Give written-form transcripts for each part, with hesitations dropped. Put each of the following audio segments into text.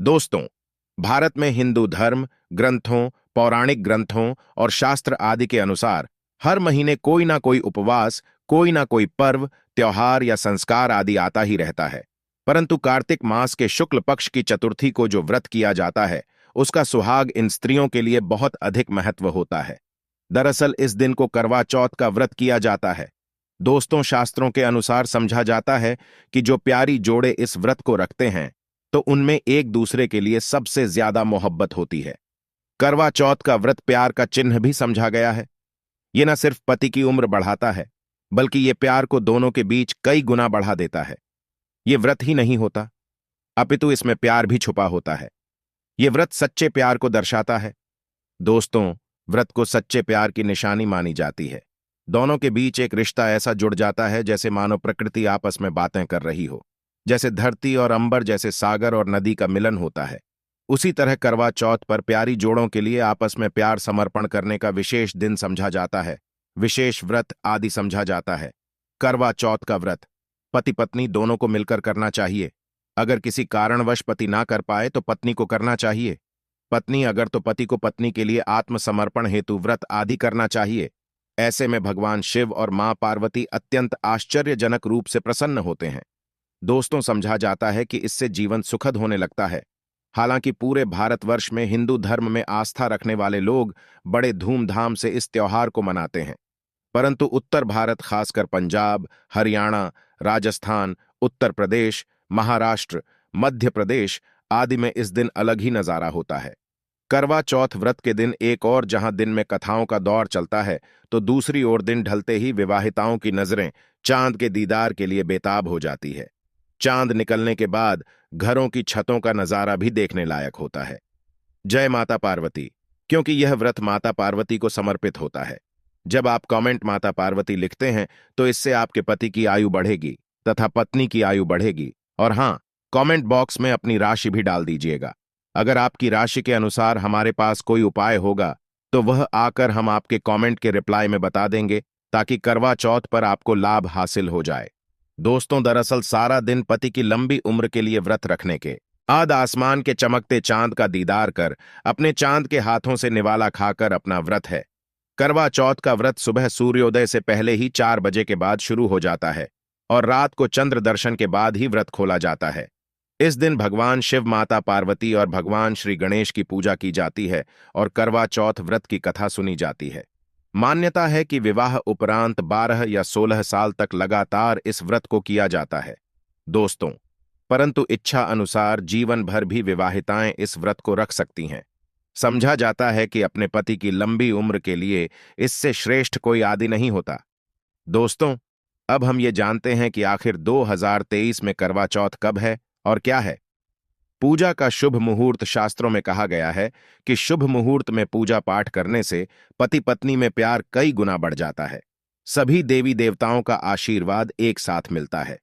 दोस्तों, भारत में हिंदू धर्म, ग्रंथों, पौराणिक ग्रंथों और शास्त्र आदि के अनुसार हर महीने कोई ना कोई उपवास, कोई ना कोई पर्व, त्योहार या संस्कार आदि आता ही रहता है। परंतु कार्तिक मास के शुक्ल पक्ष की चतुर्थी को जो व्रत किया जाता है, उसका सुहाग इन स्त्रियों के लिए बहुत अधिक महत्व होता है। दरअसल इस दिन को करवा चौथ का व्रत किया जाता है। दोस्तों, शास्त्रों के अनुसार समझा जाता है कि जो प्यारी जोड़े इस व्रत को रखते हैं, तो उनमें एक दूसरे के लिए सबसे ज्यादा मोहब्बत होती है। करवा चौथ का व्रत प्यार का चिन्ह भी समझा गया है। ये न सिर्फ पति की उम्र बढ़ाता है, बल्कि ये प्यार को दोनों के बीच कई गुना बढ़ा देता है। ये व्रत ही नहीं होता, अपितु इसमें प्यार भी छुपा होता है। ये व्रत सच्चे प्यार को दर्शाता है। दोस्तों, व्रत को सच्चे प्यार की निशानी मानी जाती है। दोनों के बीच एक रिश्ता ऐसा जुड़ जाता है जैसे मानो प्रकृति आपस में बातें कर रही हो, जैसे धरती और अंबर, जैसे सागर और नदी का मिलन होता है। उसी तरह करवा चौथ पर प्यारी जोड़ों के लिए आपस में प्यार समर्पण करने का विशेष दिन समझा जाता है, विशेष व्रत आदि समझा जाता है। करवा चौथ का व्रत पति पत्नी दोनों को मिलकर करना चाहिए। अगर किसी कारणवश पति ना कर पाए तो पत्नी को करना चाहिए। पत्नी अगर तो पति को पत्नी के लिए आत्मसमर्पण हेतु व्रत आदि करना चाहिए। ऐसे में भगवान शिव और मां पार्वती अत्यंत आश्चर्यजनक रूप से प्रसन्न होते हैं। दोस्तों, समझा जाता है कि इससे जीवन सुखद होने लगता है। हालांकि पूरे भारतवर्ष में हिंदू धर्म में आस्था रखने वाले लोग बड़े धूमधाम से इस त्योहार को मनाते हैं, परंतु उत्तर भारत, खासकर पंजाब, हरियाणा, राजस्थान, उत्तर प्रदेश, महाराष्ट्र, मध्य प्रदेश आदि में इस दिन अलग ही नजारा होता है। करवा चौथ व्रत के दिन एक और जहां दिन में कथाओं का दौर चलता है, तो दूसरी ओर दिन ढलते ही विवाहिताओं की नजरें चांद के दीदार के लिए बेताब हो जाती है। चांद निकलने के बाद घरों की छतों का नजारा भी देखने लायक होता है। जय माता पार्वती, क्योंकि यह व्रत माता पार्वती को समर्पित होता है। जब आप कमेंट माता पार्वती लिखते हैं, तो इससे आपके पति की आयु बढ़ेगी तथा पत्नी की आयु बढ़ेगी। और हां, कमेंट बॉक्स में अपनी राशि भी डाल दीजिएगा। अगर आपकी राशि के अनुसार हमारे पास कोई उपाय होगा, तो वह आकर हम आपके कमेंट के रिप्लाई में बता देंगे, ताकि करवा चौथ पर आपको लाभ हासिल हो जाए। दोस्तों, दरअसल सारा दिन पति की लंबी उम्र के लिए व्रत रखने के बाद आसमान के चमकते चांद का दीदार कर अपने चांद के हाथों से निवाला खाकर अपना व्रत है। करवा चौथ का व्रत सुबह सूर्योदय से पहले ही 4 बजे के बाद शुरू हो जाता है और रात को चंद्र दर्शन के बाद ही व्रत खोला जाता है। इस दिन भगवान शिव, माता पार्वती और भगवान श्री गणेश की पूजा की जाती है और करवा चौथ व्रत की कथा सुनी जाती है। मान्यता है कि विवाह उपरांत 12 या 16 साल तक लगातार इस व्रत को किया जाता है। दोस्तों, परंतु इच्छा अनुसार जीवन भर भी विवाहिताएं इस व्रत को रख सकती हैं। समझा जाता है कि अपने पति की लंबी उम्र के लिए इससे श्रेष्ठ कोई आदि नहीं होता। दोस्तों, अब हम ये जानते हैं कि आखिर 2023 में करवा चौथ कब है और क्या है। पूजा का शुभ मुहूर्त शास्त्रों में कहा गया है कि शुभ मुहूर्त में पूजा पाठ करने से पति पत्नी में प्यार कई गुना बढ़ जाता है। सभी देवी देवताओं का आशीर्वाद एक साथ मिलता है।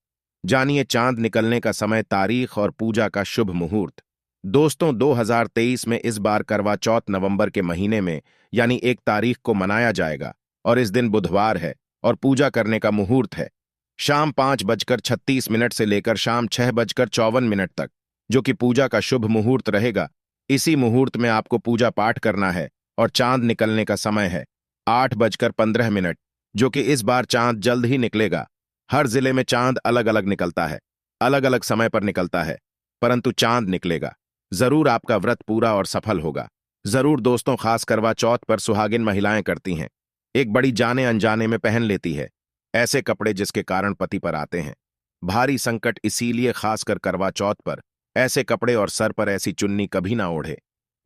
जानिए चांद निकलने का समय, तारीख और पूजा का शुभ मुहूर्त। दोस्तों, 2023 में इस बार करवा चौथ नवंबर के महीने में यानी 1 तारीख को मनाया जाएगा और इस दिन बुधवार है और पूजा करने का मुहूर्त है शाम 5:36 से लेकर शाम 6:54 तक, जो कि पूजा का शुभ मुहूर्त रहेगा। इसी मुहूर्त में आपको पूजा पाठ करना है और चांद निकलने का समय है 8:15, जो कि इस बार चांद जल्द ही निकलेगा। हर जिले में चांद अलग अलग निकलता है, अलग अलग समय पर निकलता है, परंतु चांद निकलेगा। जरूर आपका व्रत पूरा और सफल होगा। जरूर दोस्तों, खास करवा चौथ पर सुहागिन महिलाएं करती हैं, एक बड़ी जाने अनजाने में पहन लेती है ऐसे कपड़े जिसके कारण पति पर आते हैं भारी संकट। इसीलिए खासकर करवा चौथ पर ऐसे कपड़े और सर पर ऐसी चुन्नी कभी ना ओढ़े।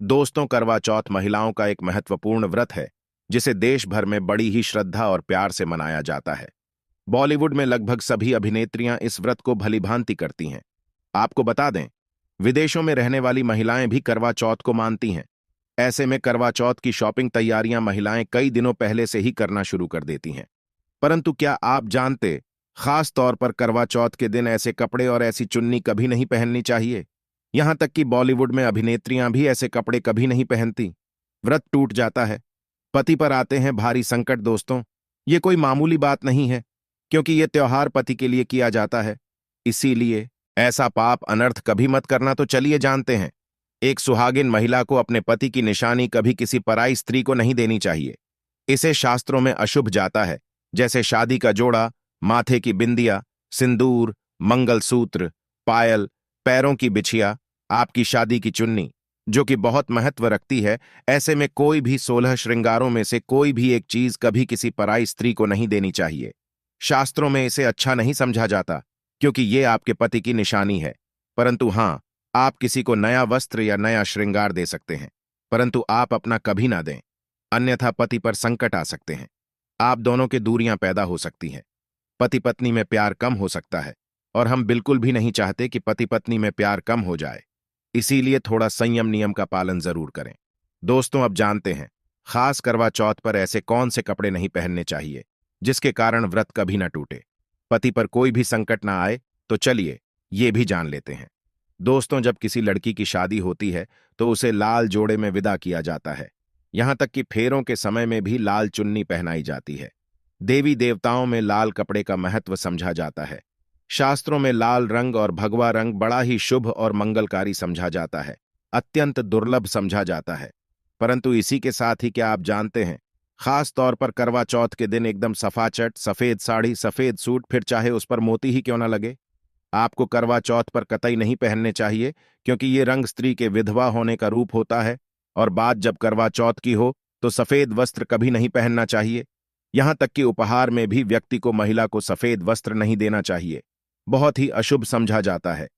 दोस्तों, करवा चौथ महिलाओं का एक महत्वपूर्ण व्रत है, जिसे देश भर में बड़ी ही श्रद्धा और प्यार से मनाया जाता है। बॉलीवुड में लगभग सभी अभिनेत्रियां इस व्रत को भलीभांति करती हैं। आपको बता दें, विदेशों में रहने वाली महिलाएं भी करवा चौथ को मानती हैं। ऐसे में करवा चौथ की शॉपिंग तैयारियां महिलाएं कई दिनों पहले से ही करना शुरू कर देती हैं। परंतु क्या आप जानते, खास तौर पर करवा चौथ के दिन ऐसे कपड़े और ऐसी चुन्नी कभी नहीं पहननी चाहिए। यहां तक कि बॉलीवुड में अभिनेत्रियां भी ऐसे कपड़े कभी नहीं पहनती। व्रत टूट जाता है, पति पर आते हैं भारी संकट। दोस्तों, ये कोई मामूली बात नहीं है, क्योंकि ये त्योहार पति के लिए किया जाता है। इसीलिए ऐसा पाप अनर्थ कभी मत करना। तो चलिए जानते हैं एक सुहागिन महिला को अपने पति की निशानी कभी किसी पराई स्त्री को नहीं देनी चाहिए। इसे शास्त्रों में अशुभ जाता है, जैसे शादी का जोड़ा, माथे की बिंदिया, सिंदूर, मंगलसूत्र, पायल, पैरों की बिछिया, आपकी शादी की चुन्नी, जो कि बहुत महत्व रखती है। ऐसे में कोई भी 16 श्रृंगारों में से कोई भी एक चीज कभी किसी पराई स्त्री को नहीं देनी चाहिए। शास्त्रों में इसे अच्छा नहीं समझा जाता, क्योंकि ये आपके पति की निशानी है। परंतु हां, आप किसी को नया वस्त्र या नया श्रृंगार दे सकते हैं, परंतु आप अपना कभी ना दें, अन्यथा पति पर संकट आ सकते हैं। आप दोनों के दूरियां पैदा हो सकती हैं। पति पत्नी में प्यार कम हो सकता है, और हम बिल्कुल भी नहीं चाहते कि पति पत्नी में प्यार कम हो जाए। इसीलिए थोड़ा संयम नियम का पालन जरूर करें। दोस्तों, अब जानते हैं खास करवा चौथ पर ऐसे कौन से कपड़े नहीं पहनने चाहिए जिसके कारण व्रत कभी ना टूटे, पति पर कोई भी संकट ना आए। तो चलिए ये भी जान लेते हैं। दोस्तों, जब किसी लड़की की शादी होती है तो उसे लाल जोड़े में विदा किया जाता है। यहां तक कि फेरों के समय में भी लाल चुन्नी पहनाई जाती है। देवी देवताओं में लाल कपड़े का महत्व समझा जाता है। शास्त्रों में लाल रंग और भगवा रंग बड़ा ही शुभ और मंगलकारी समझा जाता है, अत्यंत दुर्लभ समझा जाता है। परंतु इसी के साथ ही क्या आप जानते हैं, खास तौर पर करवा चौथ के दिन एकदम सफाचट, सफेद साड़ी, सफेद सूट, फिर चाहे उस पर मोती ही क्यों ना लगे, आपको करवा चौथ पर कतई नहीं पहनने चाहिए, क्योंकि ये रंग स्त्री के विधवा होने का रूप होता है। और बात जब करवा चौथ की हो तो सफेद वस्त्र कभी नहीं पहनना चाहिए। यहां तक कि उपहार में भी व्यक्ति को महिला को सफेद वस्त्र नहीं देना चाहिए, बहुत ही अशुभ समझा जाता है।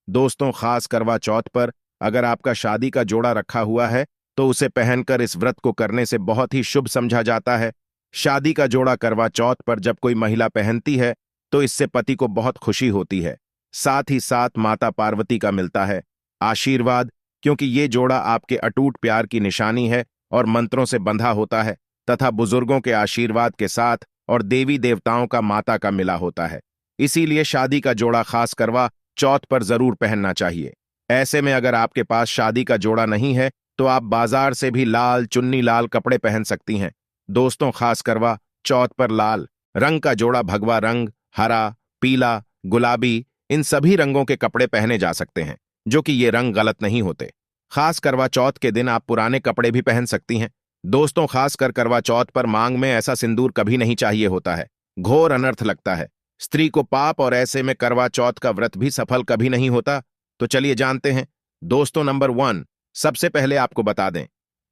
दोस्तों, खास करवा चौथ पर अगर आपका शादी का जोड़ा रखा हुआ है तो उसे पहनकर इस व्रत को करने से बहुत ही शुभ समझा जाता है। शादी का जोड़ा करवा चौथ पर जब कोई महिला पहनती है तो इससे पति को बहुत खुशी होती है, साथ ही साथ माता पार्वती का मिलता है आशीर्वाद, क्योंकि ये जोड़ा आपके अटूट प्यार की निशानी है और मंत्रों से बंधा होता है तथा बुजुर्गों के आशीर्वाद के साथ और देवी देवताओं का माता का मिला होता है। इसीलिए शादी का जोड़ा खास करवा चौथ पर जरूर पहनना चाहिए। ऐसे में अगर आपके पास शादी का जोड़ा नहीं है तो आप बाजार से भी लाल चुन्नी, लाल कपड़े पहन सकती हैं। दोस्तों, खास करवा चौथ पर लाल रंग का जोड़ा, भगवा रंग, हरा, पीला, गुलाबी, इन सभी रंगों के कपड़े पहने जा सकते हैं, जो कि ये रंग गलत नहीं होते। खास करवा चौथ के दिन आप पुराने कपड़े भी पहन सकती हैं। दोस्तों, खास कर करवा चौथ पर मांग में ऐसा सिंदूर कभी नहीं चाहिए होता है, घोर अनर्थ लगता है, स्त्री को पाप, और ऐसे में करवा चौथ का व्रत भी सफल कभी नहीं होता। तो चलिए जानते हैं। दोस्तों, नंबर 1, सबसे पहले आपको बता दें,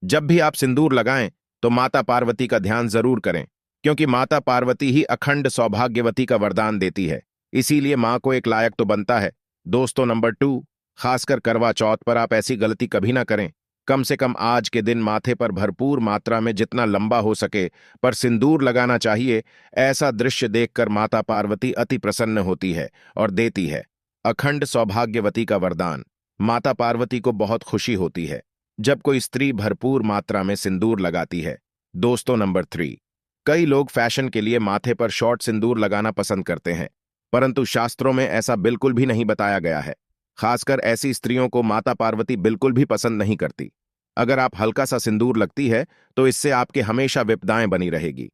जब भी आप सिंदूर लगाएं तो माता पार्वती का ध्यान जरूर करें, क्योंकि माता पार्वती ही अखंड सौभाग्यवती का वरदान देती है। इसीलिए मां को एक लायक तो बनता है। दोस्तों, नंबर 2, खासकर करवा चौथ पर आप ऐसी गलती कभी ना करें। कम से कम आज के दिन माथे पर भरपूर मात्रा में जितना लंबा हो सके पर सिंदूर लगाना चाहिए। ऐसा दृश्य देखकर माता पार्वती अति प्रसन्न होती है और देती है अखंड सौभाग्यवती का वरदान। माता पार्वती को बहुत खुशी होती है जब कोई स्त्री भरपूर मात्रा में सिंदूर लगाती है। दोस्तों, नंबर 3, कई लोग फैशन के लिए माथे पर शॉर्ट सिंदूर लगाना पसंद करते हैं, परंतु शास्त्रों में ऐसा बिल्कुल भी नहीं बताया गया है। खासकर ऐसी स्त्रियों को माता पार्वती बिल्कुल भी पसंद नहीं करती। अगर आप हल्का सा सिंदूर लगती है तो इससे आपके हमेशा विपदाएं बनी रहेगी।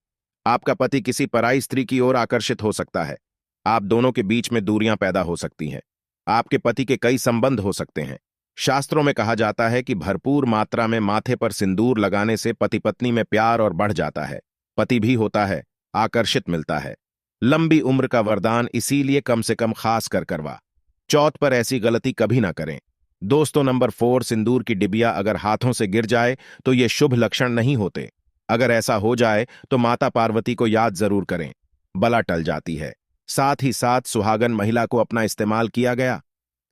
आपका पति किसी पराई स्त्री की ओर आकर्षित हो सकता है, आप दोनों के बीच में दूरियां पैदा हो सकती हैं, आपके पति के कई संबंध हो सकते हैं। शास्त्रों में कहा जाता है कि भरपूर मात्रा में माथे पर सिंदूर लगाने से पति पत्नी में प्यार और बढ़ जाता है, पति भी होता है, आकर्षित मिलता है, लंबी उम्र का वरदान। इसीलिए कम से कम खास कर करवा चौथ पर ऐसी गलती कभी ना करें। दोस्तों, नंबर 4, सिंदूर की डिबिया अगर हाथों से गिर जाए तो ये शुभ लक्षण नहीं होते। अगर ऐसा हो जाए तो माता पार्वती को याद जरूर करें, बला टल जाती है। साथ ही साथ सुहागन महिला को अपना इस्तेमाल किया गया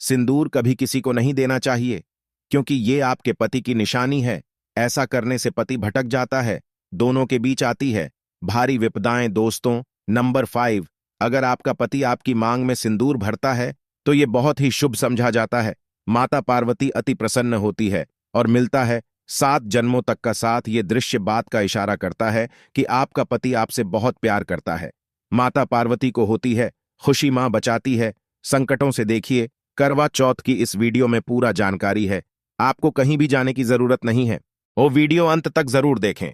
सिंदूर कभी किसी को नहीं देना चाहिए, क्योंकि ये आपके पति की निशानी है। ऐसा करने से पति भटक जाता है, दोनों के बीच आती है भारी विपदाएं। दोस्तों, नंबर 5, अगर आपका पति आपकी मांग में सिंदूर भरता है तो ये बहुत ही शुभ समझा जाता है। माता पार्वती अति प्रसन्न होती है और मिलता है 7 जन्मों तक का साथ। ये दृश्य बात का इशारा करता है कि आपका पति आपसे बहुत प्यार करता है। माता पार्वती को होती है खुशी, मां बचाती है संकटों से। देखिए, करवा चौथ की इस वीडियो में पूरा जानकारी है, आपको कहीं भी जाने की जरूरत नहीं है। वो वीडियो अंत तक जरूर देखें।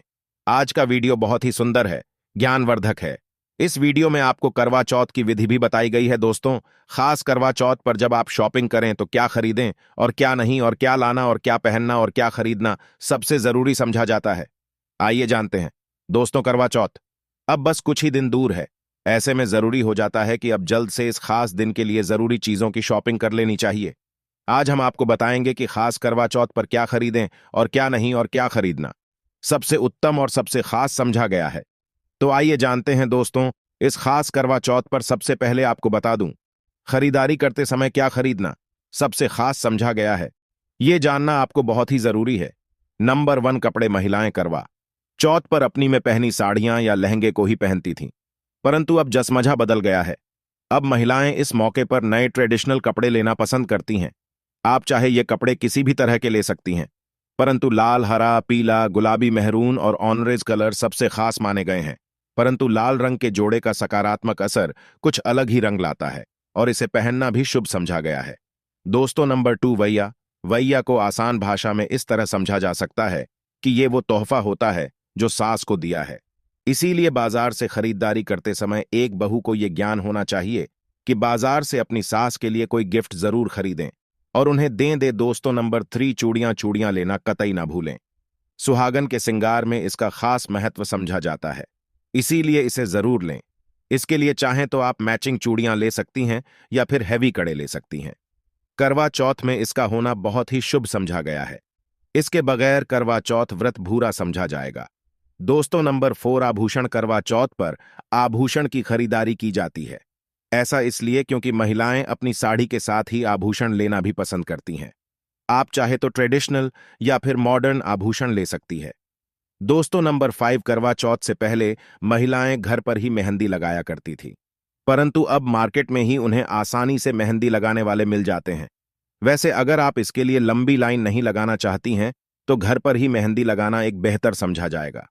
आज का वीडियो बहुत ही सुंदर है, ज्ञानवर्धक है। इस वीडियो में आपको करवा चौथ की विधि भी बताई गई है दोस्तों। खास करवा चौथ पर जब आप शॉपिंग करें तो क्या खरीदें और क्या नहीं, और क्या लाना और क्या पहनना और क्या खरीदना सबसे जरूरी समझा जाता है। आइए जानते हैं दोस्तों। करवा चौथ अब बस कुछ ही दिन दूर है। ऐसे में जरूरी हो जाता है कि अब जल्द से इस खास दिन के लिए जरूरी चीजों की शॉपिंग कर लेनी चाहिए। आज हम आपको बताएंगे कि खास करवा चौथ पर क्या खरीदें और क्या नहीं, और क्या खरीदना सबसे उत्तम और सबसे खास समझा गया है। तो आइए जानते हैं दोस्तों। इस खास करवा चौथ पर सबसे पहले आपको बता दूं, खरीदारी करते समय क्या खरीदना सबसे खास समझा गया है, यह जानना आपको बहुत ही जरूरी है। नंबर 1, कपड़े। महिलाएं करवा चौथ पर अपनी में पहनी साड़ियां या लहंगे को ही पहनती थीं, परंतु अब जसमजा बदल गया है। अब महिलाएं इस मौके पर नए ट्रेडिशनल कपड़े लेना पसंद करती हैं। आप चाहे ये कपड़े किसी भी तरह के ले सकती हैं, परंतु लाल, हरा, पीला, गुलाबी, मेहरून और ऑरेंज कलर सबसे खास माने गए हैं। परंतु लाल रंग के जोड़े का सकारात्मक असर कुछ अलग ही रंग लाता है और इसे पहनना भी शुभ समझा गया है। दोस्तों, नंबर 2, वैया। वैया को आसान भाषा में इस तरह समझा जा सकता है कि ये वो तोहफा होता है जो सास को दिया है। इसीलिए बाजार से खरीदारी करते समय एक बहू को यह ज्ञान होना चाहिए कि बाजार से अपनी सास के लिए कोई गिफ्ट जरूर खरीदें और उन्हें दें। दोस्तों, नंबर 3, चूड़ियां। चूड़ियां लेना कतई ना भूलें। सुहागन के श्रृंगार में इसका खास महत्व समझा जाता है, इसीलिए इसे जरूर लें। इसके लिए चाहें तो आप मैचिंग चूड़ियां ले सकती हैं या फिर हैवी कड़े ले सकती हैं। करवा चौथ में इसका होना बहुत ही शुभ समझा गया है। इसके बगैर करवा चौथ व्रत भूरा समझा जाएगा। दोस्तों, नंबर 4, आभूषण। करवा चौथ पर आभूषण की खरीदारी की जाती है। ऐसा इसलिए क्योंकि महिलाएं अपनी साड़ी के साथ ही आभूषण लेना भी पसंद करती हैं। आप चाहे तो ट्रेडिशनल या फिर मॉडर्न आभूषण ले सकती है। दोस्तों, नंबर 5, करवा चौथ से पहले महिलाएं घर पर ही मेहंदी लगाया करती थी, परंतु अब मार्केट में ही उन्हें आसानी से मेहंदी लगाने वाले मिल जाते हैं। वैसे अगर आप इसके लिए लंबी लाइन नहीं लगाना चाहती हैं तो घर पर ही मेहंदी लगाना एक बेहतर समझा जाएगा।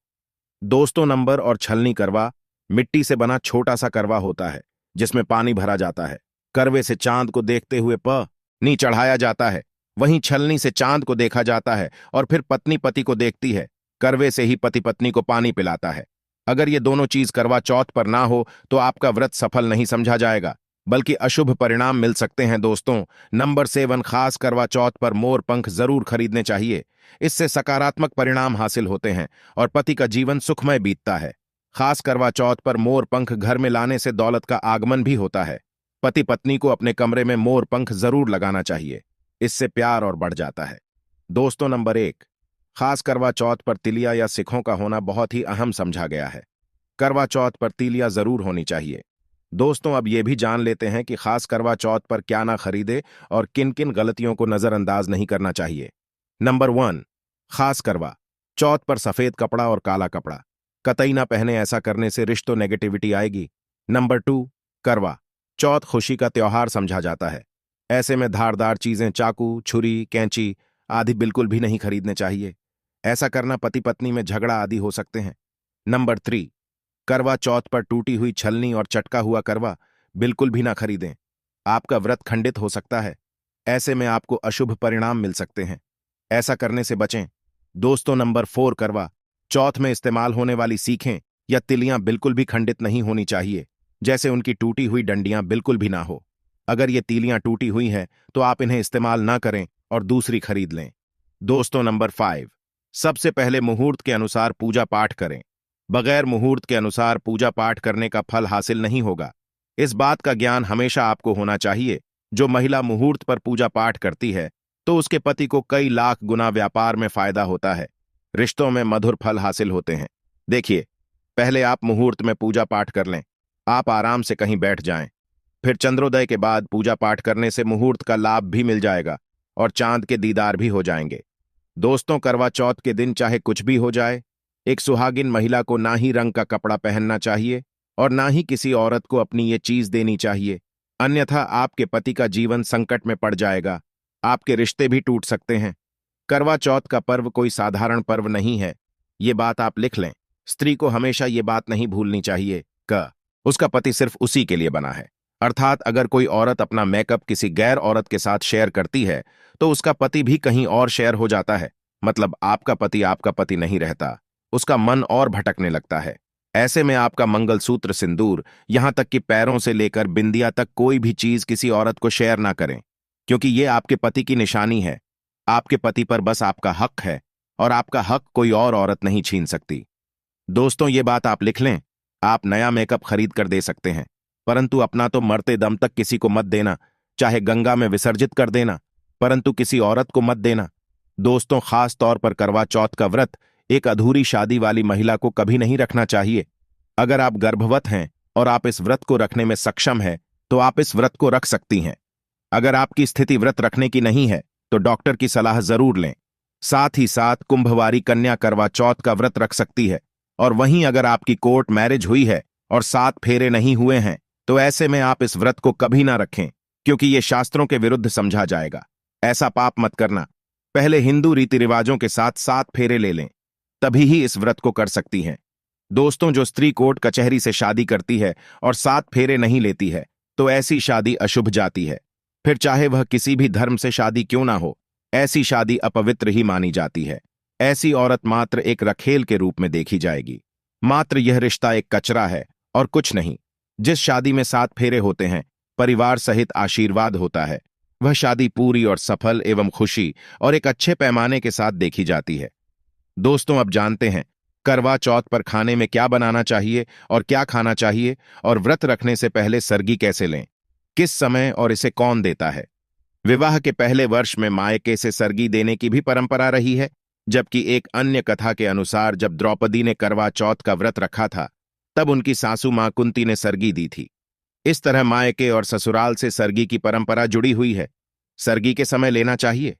दोस्तों, नंबर और छलनी करवा मिट्टी से बना छोटा सा करवा होता है जिसमें पानी भरा जाता है। करवे से चांद को देखते हुए नी चढ़ाया जाता है, वहीं छलनी से चांद को देखा जाता है और फिर पत्नी पति को देखती है। करवे से ही पति पत्नी को पानी पिलाता है। अगर ये दोनों चीज करवा चौथ पर ना हो तो आपका व्रत सफल नहीं समझा जाएगा, बल्कि अशुभ परिणाम मिल सकते हैं। दोस्तों, नंबर 7, खास करवा चौथ पर मोर पंख जरूर खरीदने चाहिए। इससे सकारात्मक परिणाम हासिल होते हैं और पति का जीवन सुखमय बीतता है। खास करवा चौथ पर मोर पंख घर में लाने से दौलत का आगमन भी होता है। पति पत्नी को अपने कमरे में मोर पंख जरूर लगाना चाहिए, इससे प्यार और बढ़ जाता है। दोस्तों, नंबर 1, खास करवा चौथ पर तिलिया या सिखों का होना बहुत ही अहम समझा गया है। करवा चौथ पर तिलिया जरूर होनी चाहिए। दोस्तों, अब यह भी जान लेते हैं कि खास करवा चौथ पर क्या ना खरीदे और किन किन गलतियों को नजरअंदाज नहीं करना चाहिए। नंबर 1, खास करवा चौथ पर सफेद कपड़ा और काला कपड़ा कतई ना पहने। ऐसा करने से रिश्तों नेगेटिविटी आएगी। नंबर 2, करवा चौथ खुशी का त्योहार समझा जाता है। ऐसे में धारदार चीजें, चाकू, छुरी, कैंची आदि बिल्कुल भी नहीं खरीदने चाहिए। ऐसा करना पति पत्नी में झगड़ा आदि हो सकते हैं। नंबर 3, करवा चौथ पर टूटी हुई छलनी और चटका हुआ करवा बिल्कुल भी ना खरीदें। आपका व्रत खंडित हो सकता है। ऐसे में आपको अशुभ परिणाम मिल सकते हैं, ऐसा करने से बचें। दोस्तों, नंबर 4, करवा चौथ में इस्तेमाल होने वाली सीखें या तिलियां बिल्कुल भी खंडित नहीं होनी चाहिए, जैसे उनकी टूटी हुई डंडियां बिल्कुल भी ना हो। अगर ये तीलियां टूटी हुई हैं तो आप इन्हें इस्तेमाल ना करें और दूसरी खरीद लें। दोस्तों, नंबर 5, सबसे पहले मुहूर्त के अनुसार पूजा पाठ करें। बगैर मुहूर्त के अनुसार पूजा पाठ करने का फल हासिल नहीं होगा। इस बात का ज्ञान हमेशा आपको होना चाहिए। जो महिला मुहूर्त पर पूजा पाठ करती है तो उसके पति को कई लाख गुना व्यापार में फायदा होता है, रिश्तों में मधुर फल हासिल होते हैं। देखिए, पहले आप मुहूर्त में पूजा पाठ कर लें, आप आराम से कहीं बैठ जाएं, फिर चंद्रोदय के बाद पूजा पाठ करने से मुहूर्त का लाभ भी मिल जाएगा और चांद के दीदार भी हो जाएंगे। दोस्तों, करवा चौथ के दिन चाहे कुछ भी हो जाए, एक सुहागिन महिला को ना ही रंग का कपड़ा पहनना चाहिए और ना ही किसी औरत को अपनी ये चीज देनी चाहिए, अन्यथा आपके पति का जीवन संकट में पड़ जाएगा, आपके रिश्ते भी टूट सकते हैं। करवा चौथ का पर्व कोई साधारण पर्व नहीं है, ये बात आप लिख लें। स्त्री को हमेशा ये बात नहीं भूलनी चाहिए कि उसका पति सिर्फ उसी के लिए बना है। अर्थात अगर कोई औरत अपना मेकअप किसी गैर औरत के साथ शेयर करती है तो उसका पति भी कहीं और शेयर हो जाता है, मतलब आपका पति नहीं रहता, उसका मन और भटकने लगता है। ऐसे में आपका मंगलसूत्र, सिंदूर, यहां तक कि पैरों से लेकर बिंदिया तक कोई भी चीज किसी औरत को शेयर ना करें, क्योंकि ये आपके पति की निशानी है। आपके पति पर बस आपका हक है और आपका हक कोई और औरत नहीं छीन सकती। दोस्तों, ये बात आप लिख लें। आप नया मेकअप खरीद कर दे सकते हैं, परंतु अपना तो मरते दम तक किसी को मत देना, चाहे गंगा में विसर्जित कर देना, परंतु किसी औरत को मत देना। दोस्तों, खास तौर पर करवा चौथ का व्रत एक अधूरी शादी वाली महिला को कभी नहीं रखना चाहिए। अगर आप गर्भवत हैं और आप इस व्रत को रखने में सक्षम हैं, तो आप इस व्रत को रख सकती हैं। अगर आपकी स्थिति व्रत रखने की नहीं है, तो डॉक्टर की सलाह जरूर लें। साथ ही साथ कुंभवारी कन्या करवा चौथ का व्रत रख सकती है। और वहीं अगर आपकी कोर्ट मैरिज हुई है और 7 फेरे नहीं हुए हैं, तो ऐसे में आप इस व्रत को कभी ना रखें, क्योंकि यह शास्त्रों के विरुद्ध समझा जाएगा। ऐसा पाप मत करना। पहले हिंदू रीति रिवाजों के साथ 7 फेरे ले लें, तभी ही इस व्रत को कर सकती हैं। दोस्तों, जो स्त्री कोर्ट कचहरी से शादी करती है और 7 फेरे नहीं लेती है, तो ऐसी शादी अशुभ जाती है। फिर चाहे वह किसी भी धर्म से शादी क्यों ना हो, ऐसी शादी अपवित्र ही मानी जाती है। ऐसी औरत मात्र एक रखेल के रूप में देखी जाएगी। मात्र यह रिश्ता एक कचरा है और कुछ नहीं। जिस शादी में 7 फेरे होते हैं, परिवार सहित आशीर्वाद होता है, वह शादी पूरी और सफल एवं खुशी और एक अच्छे पैमाने के साथ देखी जाती है। दोस्तों, अब जानते हैं करवा चौथ पर खाने में क्या बनाना चाहिए और क्या खाना चाहिए, और व्रत रखने से पहले सरगी कैसे लें, किस समय और इसे कौन देता है। विवाह के पहले वर्ष में मायके से सरगी देने की भी परंपरा रही है, जबकि एक अन्य कथा के अनुसार जब द्रौपदी ने करवा चौथ का व्रत रखा था, तब उनकी सासू मां कुंती ने सरगी दी थी। इस तरह मायके और ससुराल से सरगी की परंपरा जुड़ी हुई है। सरगी के समय लेना चाहिए।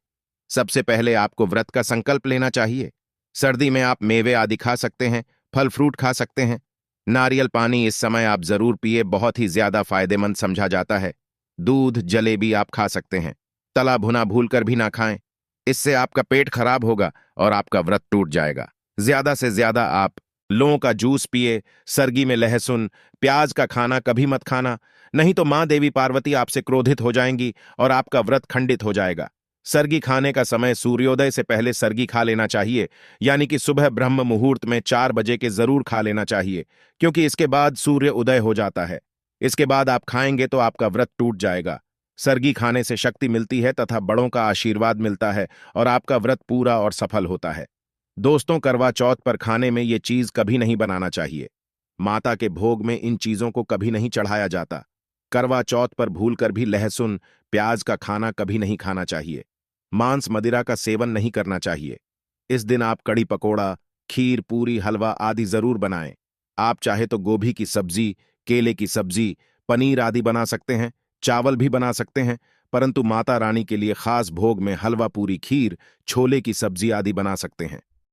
सबसे पहले आपको व्रत का संकल्प लेना चाहिए। सर्दी में आप मेवे आदि खा सकते हैं, फल फ्रूट खा सकते हैं। नारियल पानी इस समय आप जरूर पिए, बहुत ही ज्यादा फायदेमंद समझा जाता है। दूध, जलेबी आप खा सकते हैं। तला भुना भूलकर भी ना खाएं, इससे आपका पेट खराब होगा और आपका व्रत टूट जाएगा। ज्यादा से ज्यादा आप लौंग का जूस पिए। सरगी में लहसुन, प्याज का खाना कभी मत खाना, नहीं तो मां देवी पार्वती आपसे क्रोधित हो जाएंगी और आपका व्रत खंडित हो जाएगा। सरगी खाने का समय सूर्योदय से पहले सरगी खा लेना चाहिए, यानी कि सुबह ब्रह्म मुहूर्त में 4 बजे के जरूर खा लेना चाहिए, क्योंकि इसके बाद सूर्य उदय हो जाता है। इसके बाद आप खाएंगे तो आपका व्रत टूट जाएगा। सरगी खाने से शक्ति मिलती है तथा बड़ों का आशीर्वाद मिलता है और आपका व्रत पूरा और सफल होता है। दोस्तों, करवा चौथ पर खाने में ये चीज कभी नहीं बनाना चाहिए। माता के भोग में इन चीजों को कभी नहीं चढ़ाया जाता। करवा चौथ पर भूलकर भी लहसुन, प्याज का खाना कभी नहीं खाना चाहिए। मांस मदिरा का सेवन नहीं करना चाहिए। इस दिन आप कड़ी पकोड़ा, खीर, पूरी, हलवा आदि जरूर बनाएं। आप चाहे तो गोभी की सब्जी, केले की सब्जी, पनीर आदि बना सकते हैं, चावल भी बना सकते हैं, परंतु माता रानी के लिए खास भोग में हलवा, पूरी, खीर, छोले की सब्जी आदि बना सकते हैं।